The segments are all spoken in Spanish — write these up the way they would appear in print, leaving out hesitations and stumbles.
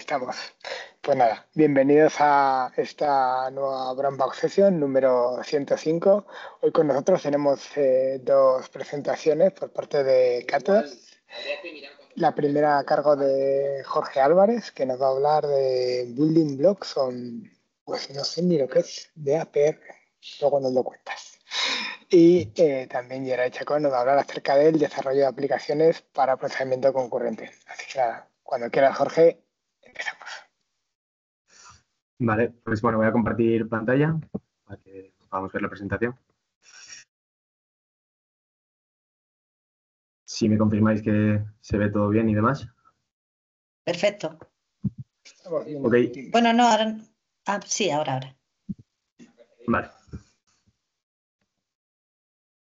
estamos. Pues nada, bienvenidos a esta nueva Brown Bag Session número 105. Hoy con nosotros tenemos dos presentaciones por parte de Catos. La primera a cargo de Jorge Álvarez, que nos va a hablar de Building Blocks pues no sé ni lo que es, de APR. Luego nos lo cuentas. Y también Geray Chacón nos va a hablar acerca del desarrollo de aplicaciones para procesamiento concurrente. Así que nada, cuando quieras, Jorge, empezamos. Vale, pues bueno, voy a compartir pantalla para que podamos ver la presentación. Si me confirmáis que se ve todo bien y demás. Perfecto. Ok. Bueno, no, ahora... Ah, sí, ahora. Vale.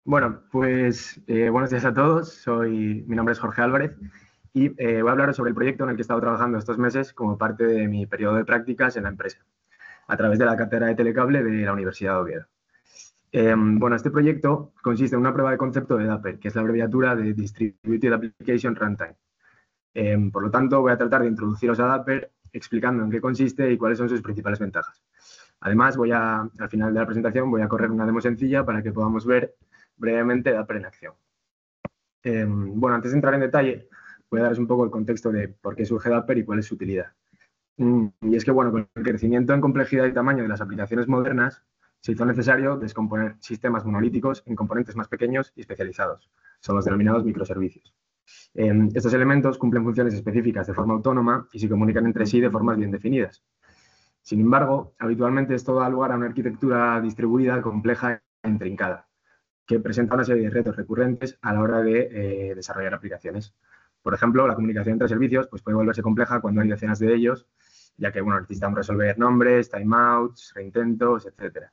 Bueno, pues buenos días a todos. Mi nombre es Jorge Álvarez y voy a hablaros sobre el proyecto en el que he estado trabajando estos meses como parte de mi periodo de prácticas en la empresa, a través de la cátedra de telecable de la Universidad de Oviedo. Bueno, este proyecto consiste en una prueba de concepto de Dapper, que es la abreviatura de Distributed Application Runtime. Por lo tanto, voy a tratar de introduciros a Dapper explicando en qué consiste y cuáles son sus principales ventajas. Además, al final de la presentación, voy a correr una demo sencilla para que podamos ver brevemente Dapper en acción. Bueno, antes de entrar en detalle, voy a daros un poco el contexto de por qué surge Dapper y cuál es su utilidad. Y es que, bueno, con el crecimiento en complejidad y tamaño de las aplicaciones modernas, se hizo necesario descomponer sistemas monolíticos en componentes más pequeños y especializados. Son los denominados microservicios. Estos elementos cumplen funciones específicas de forma autónoma y se comunican entre sí de formas bien definidas. Sin embargo, habitualmente esto da lugar a una arquitectura distribuida, compleja e intrincada, que presenta una serie de retos recurrentes a la hora de desarrollar aplicaciones. Por ejemplo, la comunicación entre servicios puede volverse compleja cuando hay decenas de ellos, ya que necesitamos resolver nombres, timeouts, reintentos, etc.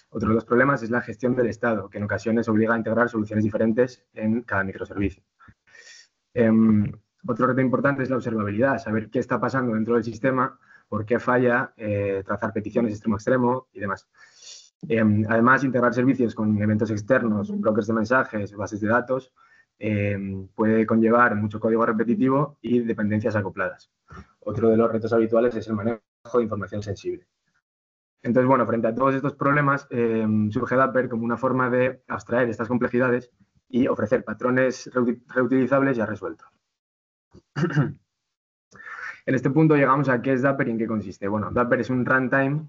Otro de los problemas es la gestión del estado, que en ocasiones obliga a integrar soluciones diferentes en cada microservicio. Otro reto importante es la observabilidad, saber qué está pasando dentro del sistema, por qué falla, trazar peticiones extremo a extremo y demás. Además, integrar servicios con elementos externos, bloques de mensajes, bases de datos, puede conllevar mucho código repetitivo y dependencias acopladas. Otro de los retos habituales es el manejo de información sensible. Entonces, bueno, frente a todos estos problemas, surge Dapper como una forma de abstraer estas complejidades y ofrecer patrones reutilizables ya resueltos. En este punto llegamos a qué es Dapper y en qué consiste. Bueno, Dapper es un runtime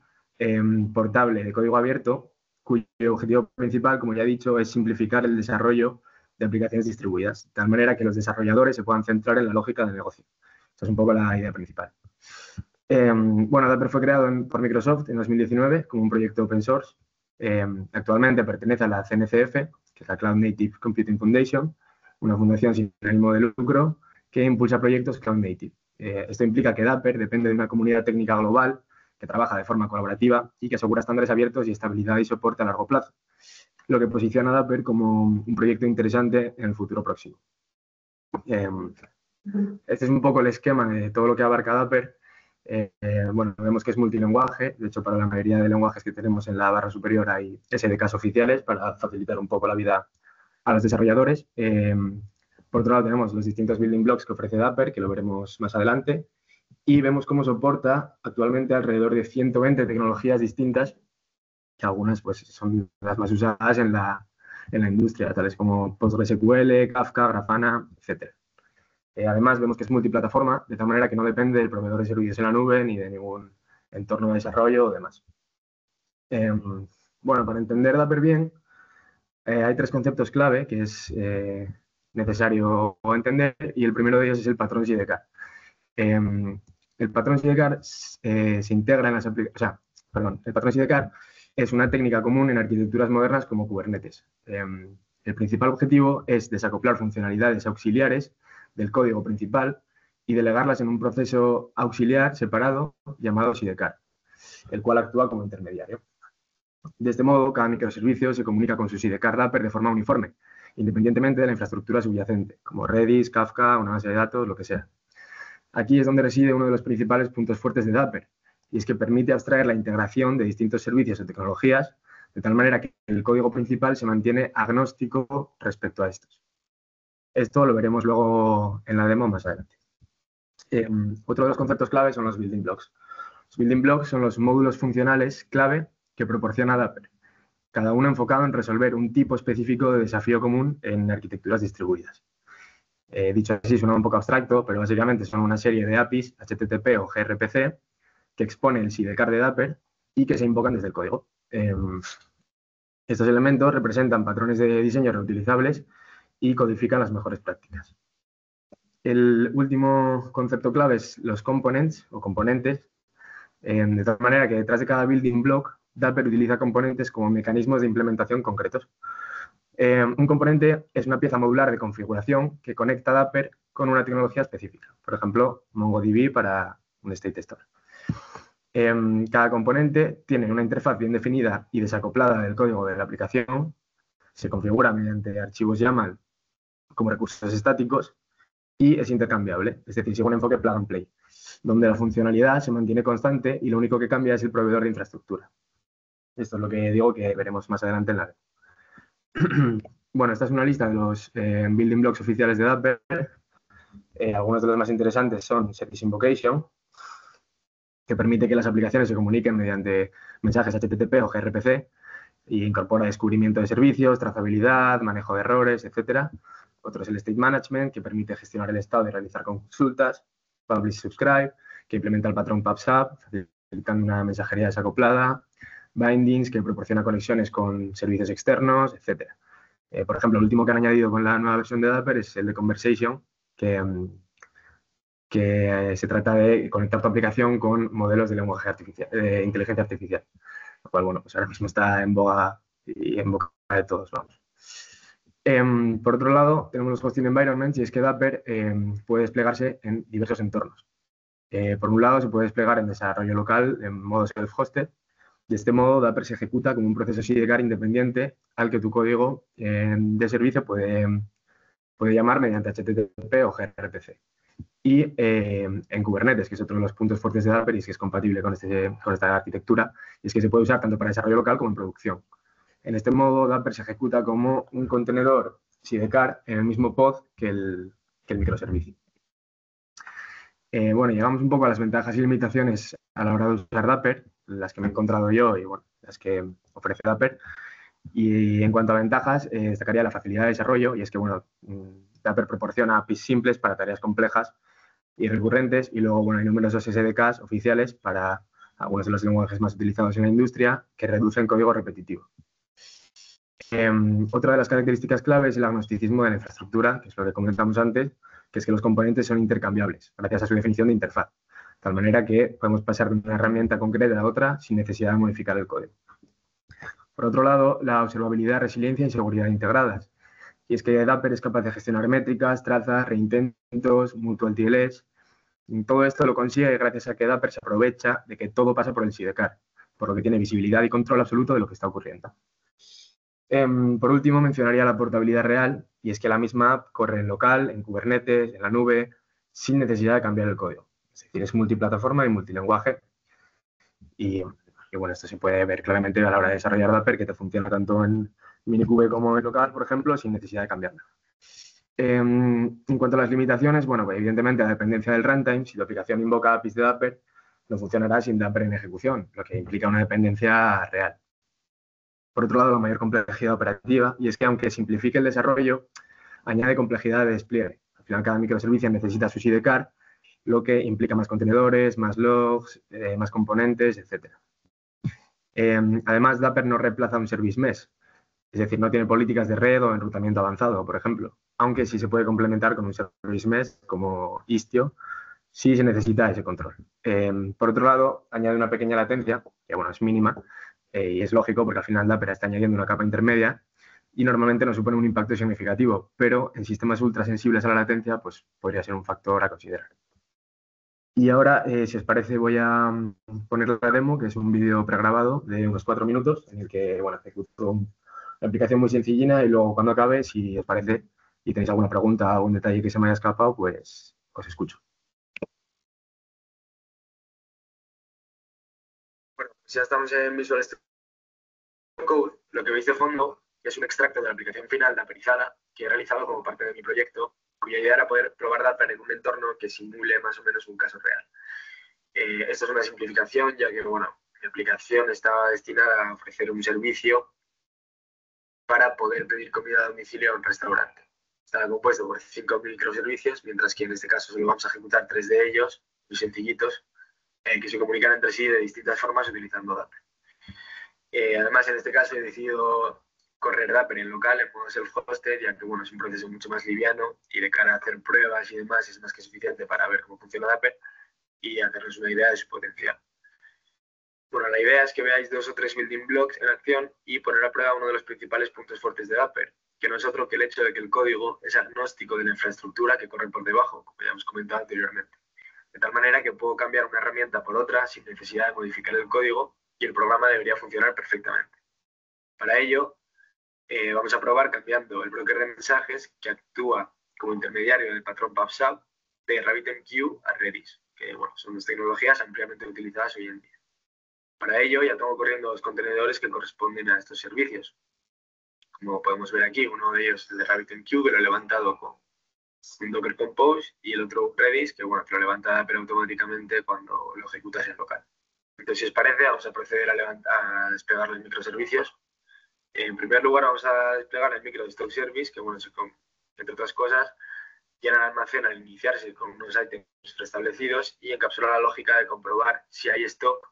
portable de código abierto, cuyo objetivo principal, como ya he dicho, es simplificar el desarrollo de aplicaciones distribuidas, de tal manera que los desarrolladores se puedan centrar en la lógica del negocio. Esta es un poco la idea principal. Bueno, Dapper fue creado por Microsoft en 2019 como un proyecto open source. Actualmente pertenece a la CNCF, que es la Cloud Native Computing Foundation, una fundación sin ánimo de lucro que impulsa proyectos Cloud Native. Esto implica que Dapper depende de una comunidad técnica global que trabaja de forma colaborativa y que asegura estándares abiertos y estabilidad y soporte a largo plazo, lo que posiciona a Dapper como un proyecto interesante en el futuro próximo. Este es un poco el esquema de todo lo que abarca Dapper. Bueno, vemos que es multilenguaje. De hecho, para la mayoría de lenguajes que tenemos en la barra superior hay SDKs oficiales para facilitar un poco la vida a los desarrolladores. Por otro lado, tenemos los distintos building blocks que ofrece Dapper, que lo veremos más adelante. Y vemos cómo soporta actualmente alrededor de 120 tecnologías distintas, que algunas pues, son las más usadas en la industria, tales como PostgreSQL, Kafka, Grafana, etc. Además, vemos que es multiplataforma, de tal manera que no depende del proveedor de servicios en la nube ni de ningún entorno de desarrollo o demás. Bueno, para entender Dapper bien, hay tres conceptos clave que es necesario entender, y el primero de ellos es el patrón Sidecar. El patrón Sidecar se integra en las aplicaciones. El patrón Sidecar es una técnica común en arquitecturas modernas como Kubernetes. El principal objetivo es desacoplar funcionalidades auxiliares del código principal y delegarlas en un proceso auxiliar separado llamado Sidecar, el cual actúa como intermediario. De este modo, cada microservicio se comunica con su Sidecar Dapper de forma uniforme, independientemente de la infraestructura subyacente, como Redis, Kafka, una base de datos, lo que sea. Aquí es donde reside uno de los principales puntos fuertes de Dapper, y es que permite abstraer la integración de distintos servicios o tecnologías de tal manera que el código principal se mantiene agnóstico respecto a estos. Esto lo veremos luego en la demo más adelante. Otro de los conceptos clave son los building blocks. Los building blocks son los módulos funcionales clave que proporciona Dapper, cada uno enfocado en resolver un tipo específico de desafío común en arquitecturas distribuidas. Dicho así, suena un poco abstracto, pero básicamente son una serie de APIs HTTP o gRPC que expone el sidecar de Dapper y que se invocan desde el código. Estos elementos representan patrones de diseño reutilizables y codifican las mejores prácticas. El último concepto clave es los components o componentes, de tal manera que detrás de cada building block, Dapper utiliza componentes como mecanismos de implementación concretos. Un componente es una pieza modular de configuración que conecta Dapper con una tecnología específica, por ejemplo, MongoDB para un State Store. Cada componente tiene una interfaz bien definida y desacoplada del código de la aplicación, se configura mediante archivos YAML como recursos estáticos y es intercambiable, es decir, sigue un enfoque plug and play, donde la funcionalidad se mantiene constante y lo único que cambia es el proveedor de infraestructura. Esto es lo que digo que veremos más adelante en la web. Bueno, esta es una lista de los building blocks oficiales de Dapper. Algunos de los más interesantes son Service Invocation, que permite que las aplicaciones se comuniquen mediante mensajes HTTP o gRPC y incorpora descubrimiento de servicios, trazabilidad, manejo de errores, etc. Otro es el State Management, que permite gestionar el estado y realizar consultas. Publish Subscribe, que implementa el patrón PubSub, facilitando una mensajería desacoplada. Bindings, que proporciona conexiones con servicios externos, etc. Por ejemplo, el último que han añadido con la nueva versión de Dapper es el de Conversation, que se trata de conectar tu aplicación con modelos de lenguaje artificial, de inteligencia artificial, lo cual, bueno, pues ahora mismo está en boga y en boca de todos, vamos. Por otro lado, tenemos los hosting environments y es que Dapper puede desplegarse en diversos entornos. Por un lado, se puede desplegar en desarrollo local en modo self-hosted. De este modo, Dapper se ejecuta como un proceso sidecar independiente al que tu código de servicio puede llamar mediante HTTP o gRPC. Y en Kubernetes, que es otro de los puntos fuertes de Dapper y es que es compatible con esta arquitectura, y es que se puede usar tanto para desarrollo local como en producción. En este modo, Dapper se ejecuta como un contenedor sidecar en el mismo pod que el microservicio. Bueno, llegamos un poco a las ventajas y limitaciones a la hora de usar Dapper, las que me he encontrado yo y bueno, las que ofrece Dapper. Y en cuanto a ventajas, destacaría la facilidad de desarrollo, y es que bueno, Dapper proporciona APIs simples para tareas complejas y recurrentes, y luego bueno, hay numerosos SDKs oficiales para algunos de los lenguajes más utilizados en la industria que reducen código repetitivo. Otra de las características claves es el agnosticismo de la infraestructura, que es lo que comentamos antes, que es que los componentes son intercambiables gracias a su definición de interfaz, de tal manera que podemos pasar de una herramienta concreta a otra sin necesidad de modificar el código. Por otro lado, la observabilidad, resiliencia y seguridad integradas. Y es que Dapper es capaz de gestionar métricas, trazas, reintentos, mutual TLS. Todo esto lo consigue gracias a que Dapper se aprovecha de que todo pasa por el sidecar, por lo que tiene visibilidad y control absoluto de lo que está ocurriendo. Por último, mencionaría la portabilidad real, y es que la misma app corre en local, en Kubernetes, en la nube, sin necesidad de cambiar el código. Es decir, es multiplataforma y multilingüaje. Y bueno, esto se puede ver claramente a la hora de desarrollar Dapper, que te funciona tanto en Minikube como en local, por ejemplo, sin necesidad de cambiarla. En cuanto a las limitaciones, bueno, pues evidentemente, a dependencia del runtime, si tu aplicación invoca APIs de Dapper, no funcionará sin Dapper en ejecución, lo que implica una dependencia real. Por otro lado, la mayor complejidad operativa, y es que aunque simplifique el desarrollo, añade complejidad de despliegue. Al final, cada microservicio necesita su sidecar, lo que implica más contenedores, más logs, más componentes, etc. Además, Dapper no reemplaza un service mesh, es decir, no tiene políticas de red o enrutamiento avanzado, por ejemplo, aunque sí se puede complementar con un service mesh como Istio, si se necesita ese control. Por otro lado, añade una pequeña latencia, que bueno, es mínima, y es lógico porque al final Dapper está añadiendo una capa intermedia y normalmente no supone un impacto significativo, pero en sistemas ultra sensibles a la latencia, pues podría ser un factor a considerar. Y ahora, si os parece, voy a poner la demo, que es un vídeo pregrabado de unos 4 minutos, en el que, bueno, ejecuto una aplicación muy sencillina y luego cuando acabe, si os parece y tenéis alguna pregunta, algún detalle que se me haya escapado, pues os escucho. Bueno, pues ya estamos en Visual Studio Code. Lo que veis de fondo es un extracto de la aplicación final de Apperizada que he realizado como parte de mi proyecto cuya idea era poder probar Dapper en un entorno que simule más o menos un caso real. Esto es una simplificación, ya que bueno, mi aplicación estaba destinada a ofrecer un servicio para poder pedir comida a domicilio a un restaurante. Estaba compuesto por 5 microservicios, mientras que en este caso solo vamos a ejecutar 3 de ellos, muy sencillitos, que se comunican entre sí de distintas formas utilizando Dapper. Además, en este caso he decidido correr Dapper en local, en modo self-hosted, ya que bueno, es un proceso mucho más liviano y de cara a hacer pruebas y demás es más que suficiente para ver cómo funciona Dapper y hacernos una idea de su potencial. Bueno, la idea es que veáis 2 o 3 building blocks en acción y poner a prueba uno de los principales puntos fuertes de Dapper, que no es otro que el hecho de que el código es agnóstico de la infraestructura que corre por debajo, como ya hemos comentado anteriormente. De tal manera que puedo cambiar una herramienta por otra sin necesidad de modificar el código y el programa debería funcionar perfectamente. Para ello, vamos a probar cambiando el broker de mensajes que actúa como intermediario del patrón PubSub de RabbitMQ a Redis, que bueno, son dos tecnologías ampliamente utilizadas hoy en día. Para ello ya tengo corriendo 2 contenedores que corresponden a estos servicios. Como podemos ver aquí, uno de ellos es el de RabbitMQ, que lo he levantado con un Docker Compose, y el otro Redis, que bueno, que lo levanta pero automáticamente cuando lo ejecutas en local. Entonces, si os parece, vamos a proceder a desplegar los microservicios. En primer lugar, vamos a desplegar el micro de Stock Service, que bueno, entre otras cosas, llena el almacén al iniciarse con unos ítems preestablecidos y encapsula la lógica de comprobar si hay stock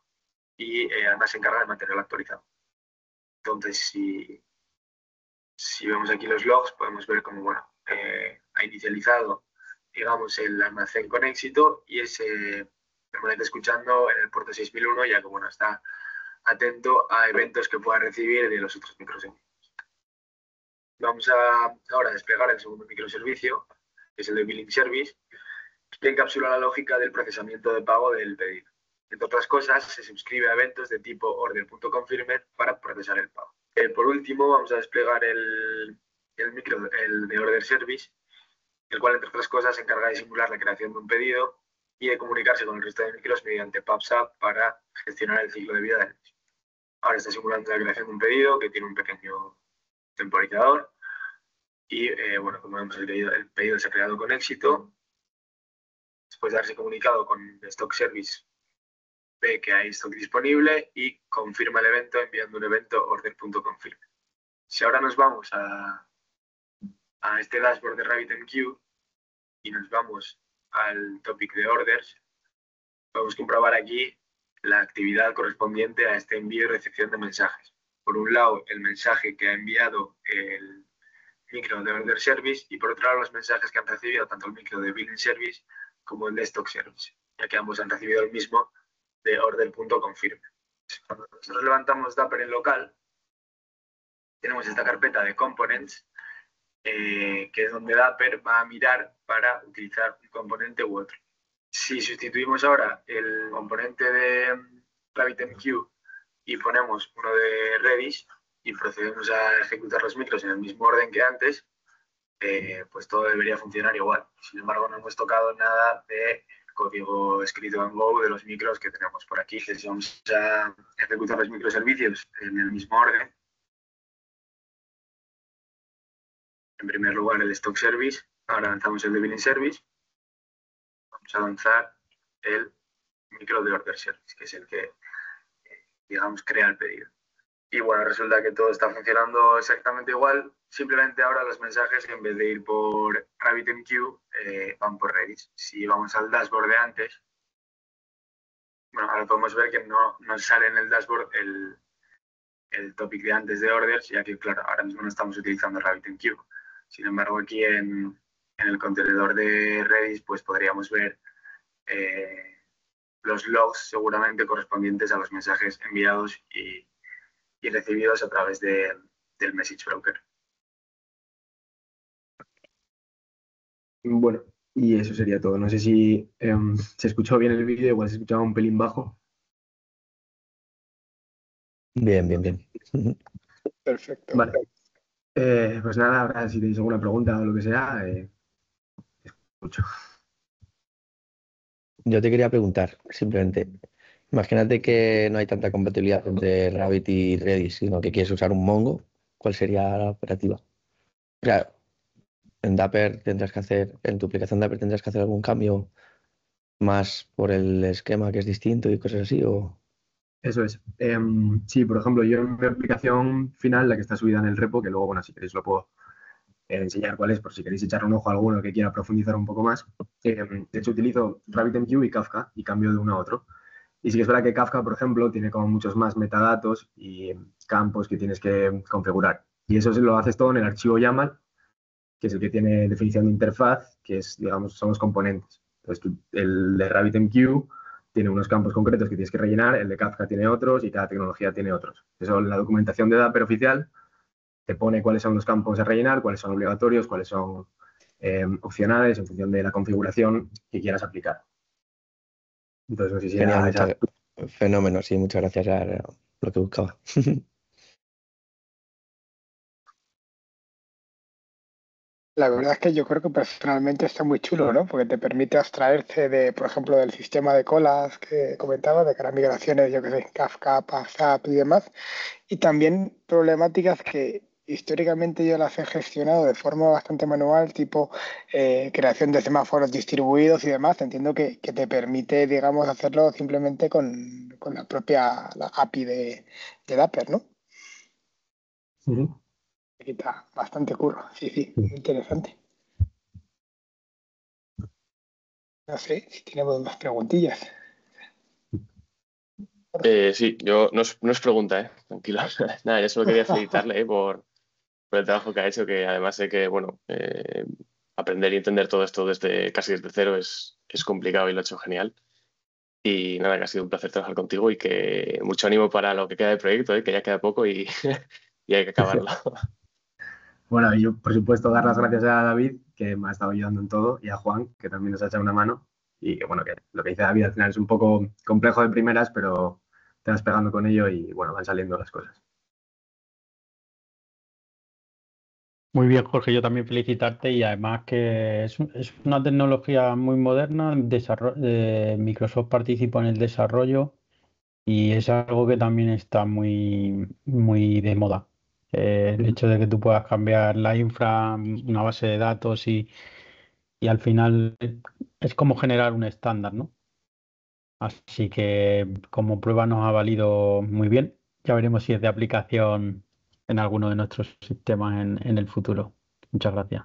y además se encarga de mantenerlo actualizado. Entonces, si vemos aquí los logs, podemos ver cómo bueno, ha inicializado, digamos, el almacén con éxito y se permanece escuchando en el puerto 6001, ya que bueno, está atento a eventos que pueda recibir de los otros microservicios. Vamos ahora a desplegar el segundo microservicio, que es el de Billing Service, que encapsula la lógica del procesamiento de pago del pedido. Entre otras cosas, se suscribe a eventos de tipo order.confirmed para procesar el pago. Por último, vamos a desplegar el de Order Service, el cual, entre otras cosas, se encarga de simular la creación de un pedido y de comunicarse con el resto de micros mediante PubSub para gestionar el ciclo de vida del mismo. Ahora está simulando la creación de un pedido que tiene un pequeño temporizador y, bueno, como vemos, el pedido se ha creado con éxito. Después de haberse comunicado con Stock Service, ve que hay stock disponible y confirma el evento enviando un evento order.confirm. Si ahora nos vamos a este dashboard de RabbitMQ y nos vamos al topic de orders, podemos comprobar aquí la actividad correspondiente a este envío y recepción de mensajes. Por un lado, el mensaje que ha enviado el micro de Order Service y por otro lado los mensajes que han recibido tanto el micro de Billing Service como el de Stock Service, ya que ambos han recibido el mismo de order.confirm. Cuando nosotros levantamos Dapper en local, tenemos esta carpeta de components, que es donde Dapper va a mirar para utilizar un componente u otro. Si sustituimos ahora el componente de RabbitMQ y ponemos uno de Redis y procedemos a ejecutar los micros en el mismo orden que antes, pues todo debería funcionar igual. Sin embargo, no hemos tocado nada de código escrito en Go de los micros que tenemos por aquí. Si vamos a ejecutar los microservicios en el mismo orden, en primer lugar el Stock Service, ahora lanzamos el de Billing Service, vamos a lanzar el micro de Order Service, que es el que, digamos, crea el pedido. Y bueno, resulta que todo está funcionando exactamente igual, simplemente ahora los mensajes en vez de ir por RabbitMQ van por Redis. Si vamos al dashboard de antes, bueno, ahora podemos ver que no sale en el dashboard el topic de antes de orders, ya que claro, ahora mismo no estamos utilizando RabbitMQ. Sin embargo, aquí en el contenedor de Redis pues podríamos ver los logs seguramente correspondientes a los mensajes enviados y recibidos a través del message broker. Bueno, y eso sería todo. No sé si se escuchó bien el vídeo, igual se escuchaba un pelín bajo. Bien. Perfecto. Vale. Pues nada, ahora si tenéis alguna pregunta o lo que sea, escucho. Yo te quería preguntar, simplemente, imagínate que no hay tanta compatibilidad entre Rabbit y Redis, sino que quieres usar un Mongo, ¿cuál sería la operativa? Claro, en Dapper tendrás que hacer, en tu aplicación Dapper tendrás que hacer algún cambio más por el esquema que es distinto y cosas así, o... Eso es. Sí, por ejemplo, yo en mi aplicación final, la que está subida en el repo, que luego, bueno, si queréis lo puedo enseñar cuál es, por si queréis echar un ojo a alguno que quiera profundizar un poco más. De hecho, utilizo RabbitMQ y Kafka y cambio de uno a otro. Y sí que es verdad que Kafka, por ejemplo, tiene como muchos más metadatos y campos que tienes que configurar. Y eso lo haces todo en el archivo YAML, que es el que tiene definición de interfaz, que es, digamos, son los componentes. Entonces, el de RabbitMQ tiene unos campos concretos que tienes que rellenar, el de Kafka tiene otros y cada tecnología tiene otros. Eso en la documentación de Dapper oficial te pone cuáles son los campos a rellenar, cuáles son obligatorios, cuáles son opcionales en función de la configuración que quieras aplicar. Entonces, no sé si Genial, era esa. fenómeno, sí, muchas gracias, era lo que buscaba. La verdad es que yo creo que personalmente está muy chulo, ¿no? Porque te permite abstraerse de, por ejemplo, del sistema de colas que comentaba, de cara a migraciones, yo que sé, Kafka, PubSub y demás. Y también problemáticas que históricamente yo las he gestionado de forma bastante manual, tipo creación de semáforos distribuidos y demás. Entiendo que te permite, digamos, hacerlo simplemente con la propia la API de Dapper, ¿no? Ujú. Te quita bastante curro. Sí, sí, muy interesante. No sé si tenemos más preguntillas. Sí, yo no es pregunta, tranquilo. Nada, yo solo quería felicitarle por el trabajo que ha hecho, que además sé que, bueno, aprender y entender todo esto casi desde cero es complicado y lo ha hecho genial. Y nada, que ha sido un placer trabajar contigo y que mucho ánimo para lo que queda del proyecto, que ya queda poco y, y hay que acabarlo. Bueno, y yo, por supuesto, dar las gracias a David, que me ha estado ayudando en todo, y a Juan, que también nos ha echado una mano. Y que, bueno, que lo que dice David al final es un poco complejo de primeras, pero te vas pegando con ello y, bueno, van saliendo las cosas. Muy bien, Jorge, yo también felicitarte y además que es una tecnología muy moderna, Microsoft participa en el desarrollo y es algo que también está muy de moda. El hecho de que tú puedas cambiar la infra, una base de datos y al final es como generar un estándar, ¿no? Así que como prueba nos ha valido muy bien. Ya veremos si es de aplicación en alguno de nuestros sistemas en el futuro. Muchas gracias.